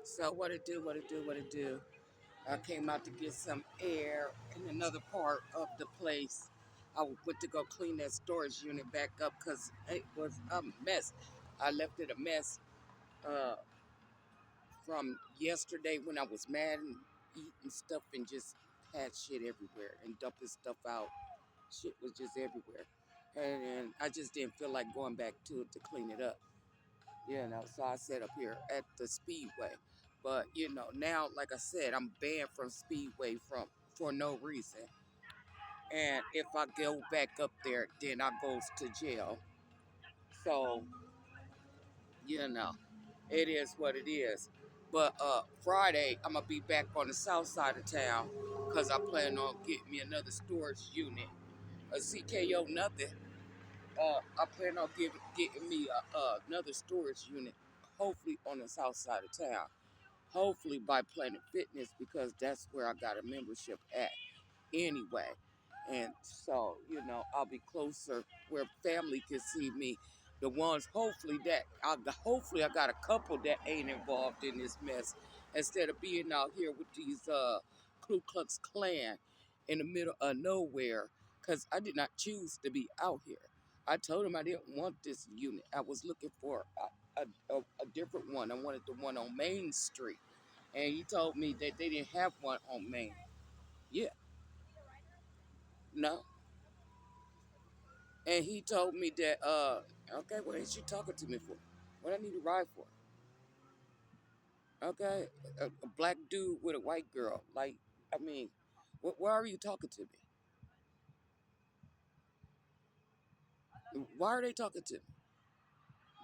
So what it do, what it do, what it do. I came out to get some air in another part of the place. I went to go clean that storage unit back up because it was a mess. I left it a mess uh, from yesterday when I was mad and eating stuff and just had shit everywhere and dumping stuff out. Shit was just everywhere. And I just didn't feel like going back to it to clean it up. So I set up here at the Speedway. But now like I said, I'm banned from Speedway for no reason. And if I go back up there, then I goes to jail. So, you know, it is what it is. But Friday, I'm gonna be back on the south side of town because I plan on getting me another storage unit. A CKO nothing. I plan on getting me another storage unit, hopefully on the south side of town. Hopefully by Planet Fitness because that's where I got a membership at anyway. And so, I'll be closer where family can see me. The ones hopefully I got a couple that ain't involved in this mess instead of being out here with these Ku Klux Klan in the middle of nowhere because I did not choose to be out here. I told him I didn't want this unit. I was looking for a different one. I wanted the one on Main Street. And he told me that they didn't have one on Main. Yeah, no. And he told me that, okay, what is you talking to me for? What I need to ride for? Okay, a black dude with a white girl. Like, I mean, why are you talking to me? Why are they talking to me?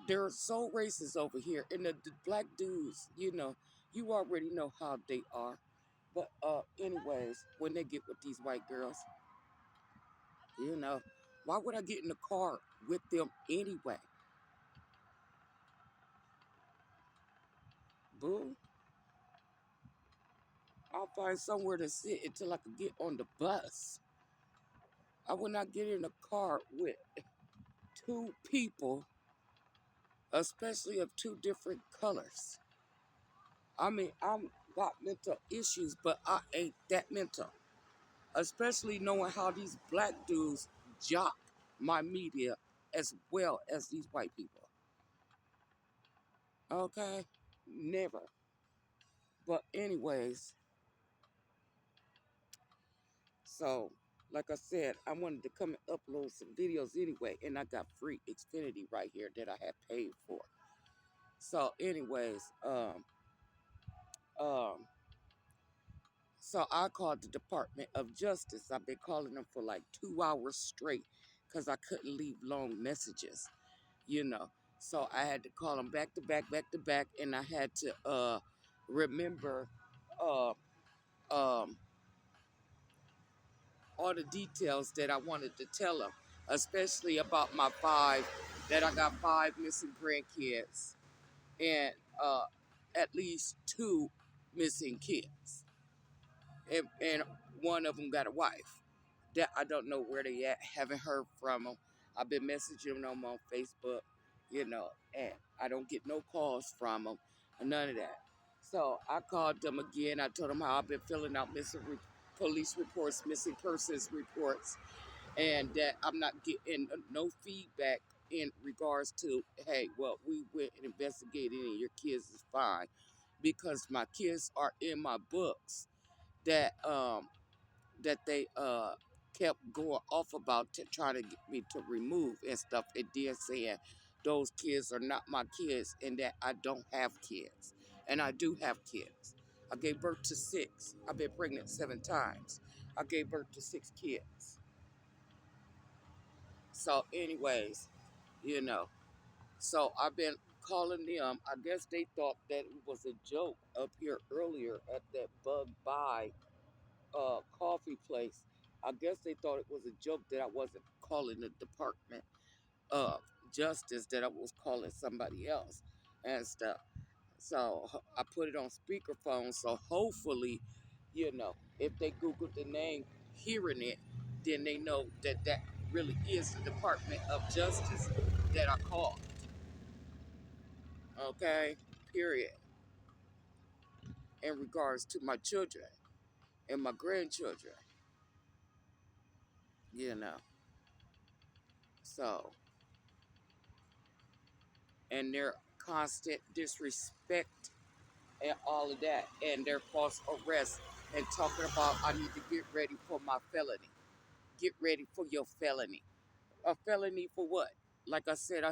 They're so racist over here. And the black dudes, you already know how they are. But anyways, when they get with these white girls, you know, why would I get in the car with them anyway? Boo. I'll find somewhere to sit until I can get on the bus. I will not get in a car with two people, especially of two different colors. I mean, I'm got mental issues, but I ain't that mental. Especially knowing how these black dudes jock my media as well as these white people. Okay? Never. But anyways, so like I said, I wanted to come and upload some videos anyway, and I got free Xfinity right here that I had paid for. So, anyways, um, so I called the Department of Justice. I've been calling them for like 2 hours straight because I couldn't leave long messages, you know. So I had to call them back to back, back to back, and I had to remember uh, um, all the details that I wanted to tell them, especially about my that I got five missing grandkids and at least two missing kids. And one of them got a wife. That I don't know where they at. Haven't heard from them. I've been messaging them on Facebook, and I don't get no calls from them, none of that. So I called them again. I told them how I've been filling out police reports, missing persons reports, and that I'm not getting no feedback in regards to, hey, well, we went and investigated and your kids is fine because my kids are in my books that they kept going off about trying to get me to remove and stuff, and then saying those kids are not my kids and that I don't have kids. And I do have kids. I gave birth to six. I've been pregnant 7 times. I gave birth to 6 kids. So, anyways, you know, so I've been calling them. I guess they thought that it was a joke up here earlier at that Bug Buy coffee place. I guess they thought it was a joke that I wasn't calling the Department of Justice, that I was calling somebody else and stuff. So I put it on speakerphone. So hopefully, if they Google the name, hearing it, then they know that that really is the Department of Justice that I called. Okay, period. in regards to my children and my grandchildren, you know. So, and their constant disrespect and all of that, and their false arrest, and talking about I need to get ready for my felony. Get ready for your felony. A felony for what? Like I said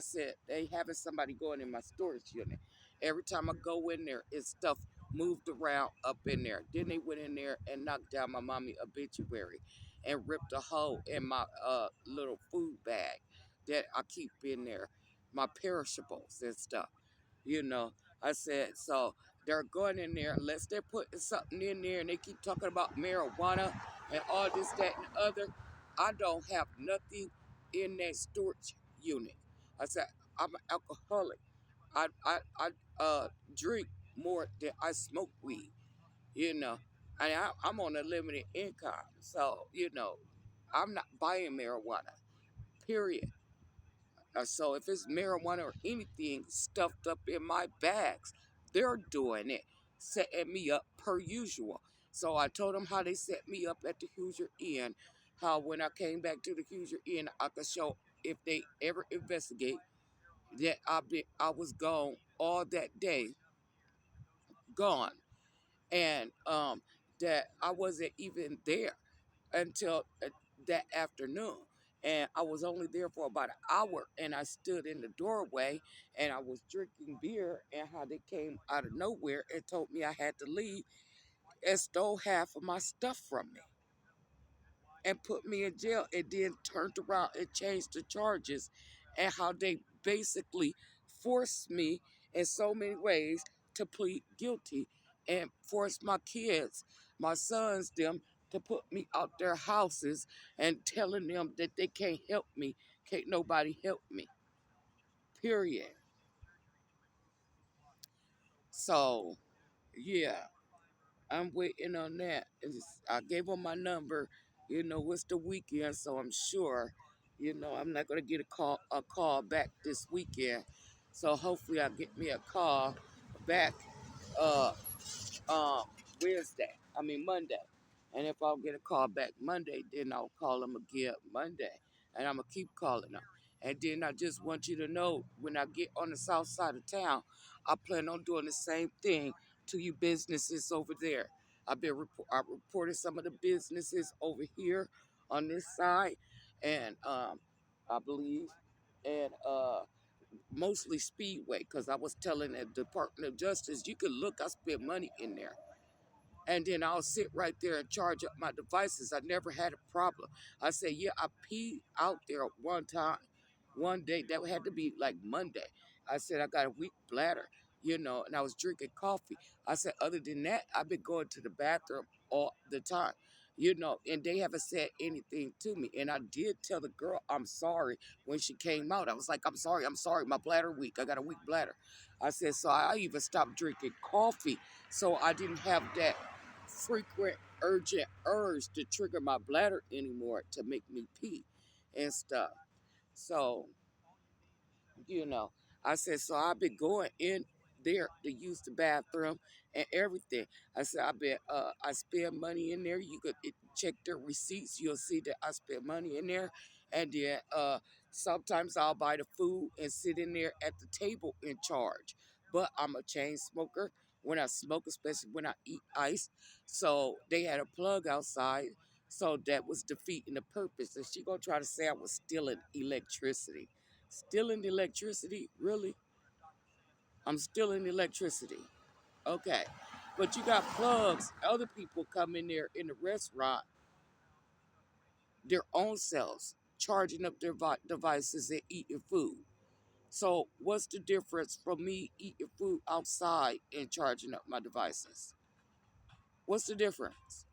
they having somebody going in my storage unit. Every time I go in there, it's stuff moved around up in there. Then they went in there and knocked down my mommy obituary and ripped a hole in my little food bag that I keep in there, my perishables and stuff. You know, I said, so they're going in there, unless they're putting something in there and they keep talking about marijuana and all this, that, and the other. I don't have nothing in that storage unit. I said, I'm an alcoholic. I drink more than I smoke weed, you know. And I'm on a limited income. So, you know, I'm not buying marijuana, period. So if it's marijuana or anything stuffed up in my bags, they're doing it, setting me up per usual. So I told them how they set me up at the Hoosier Inn, how when I came back to the Hoosier Inn, I could show if they ever investigate that I was gone all that day, gone, and that I wasn't even there until that afternoon. And I was only there for about an hour, and I stood in the doorway and I was drinking beer, and how they came out of nowhere and told me I had to leave and stole half of my stuff from me and put me in jail, and then turned around and changed the charges, and how they basically forced me in so many ways to plead guilty and forced my kids, my sons, them to put me out their houses and telling them that they can't help me, can't nobody help me, period. So yeah, I'm waiting on that. I gave them my number. You know, it's the weekend, so I'm sure, you know, I'm not gonna get a call back this weekend. So hopefully I'll get me a call back uh um Wednesday. I mean Monday. And if I'll get a call back Monday, then I'll call them again Monday. And I'm gonna keep calling them. And then I just want you to know, when I get on the south side of town, I plan on doing the same thing to you businesses over there. I reported some of the businesses over here on this side, and I believe, and mostly Speedway, because I was telling the Department of Justice, you could look, I spent money in there, and then I'll sit right there and charge up my devices. I never had a problem. I said, yeah, I peed out there one time, one day. That had to be like Monday. I said, I got a weak bladder, you know, and I was drinking coffee. I said, other than that, I've been going to the bathroom all the time, you know, and they haven't said anything to me. And I did tell the girl I'm sorry when she came out. I was like, I'm sorry, my bladder weak. I got a weak bladder. I said, so I even stopped drinking coffee so I didn't have that frequent urgent urge to trigger my bladder anymore to make me pee and stuff. So, you know, I said, so I've been going in there to use the bathroom and everything. I said, I spend money in there. You could check their receipts. You'll see that I spend money in there. And then sometimes I'll buy the food and sit in there at the table in charge. But I'm a chain smoker when I smoke, especially when I eat ice. So they had a plug outside. So that was defeating the purpose. And she gonna try to say I was stealing electricity. Stealing the electricity? Really? I'm stealing electricity. Okay. But you got plugs. Other people come in there in the restaurant, their own selves, charging up their devices and eating food. So, what's the difference from me eating food outside and charging up my devices? What's the difference?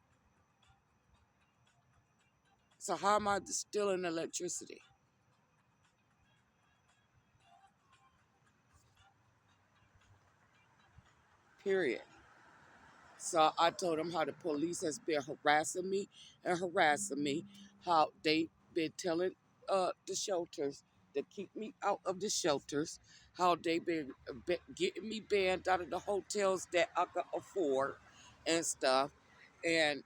So, how am I stealing electricity? Period. So I told them how the police has been harassing me and harassing me, how they been telling the shelters to keep me out of the shelters, how they been getting me banned out of the hotels that I could afford and stuff, and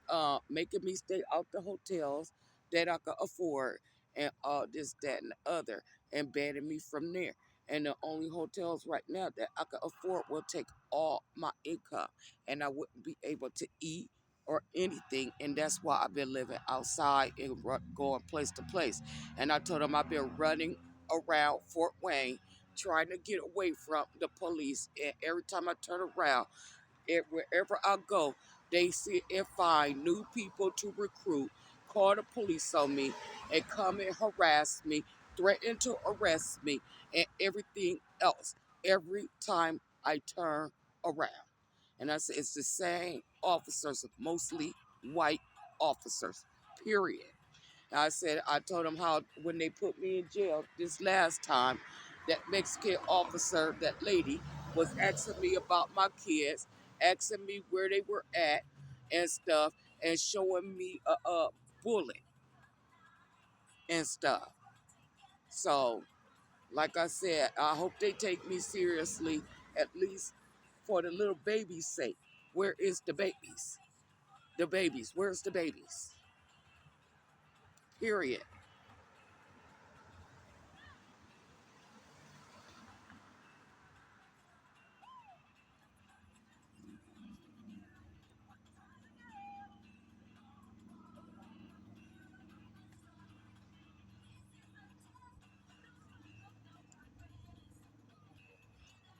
making me stay out the hotels that I could afford, and all this, that, and the other, and banning me from there. And the only hotels right now that I could afford will take all my income, and I wouldn't be able to eat or anything. And that's why I've been living outside and going place to place. And I told them I've been running around Fort Wayne trying to get away from the police. And every time I turn around, wherever I go, they see and find new people to recruit, call the police on me, and come and harass me, threaten to arrest me, and everything else every time I turn around. And I said, it's the same officers, mostly white officers, period. And I said, I told them how when they put me in jail this last time, that Mexican officer, that lady, was asking me about my kids, asking me where they were at and stuff, and showing me a bullet and stuff. So, like I said, I hope they take me seriously, at least for the little baby's sake. Where is the babies? The babies. Where's the babies? Period.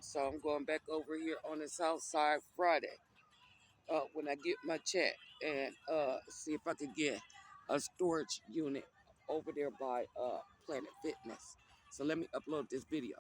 So I'm going back over here on the south side Friday when I get my check, and see if I can get a storage unit over there by Planet Fitness. So let me upload this video.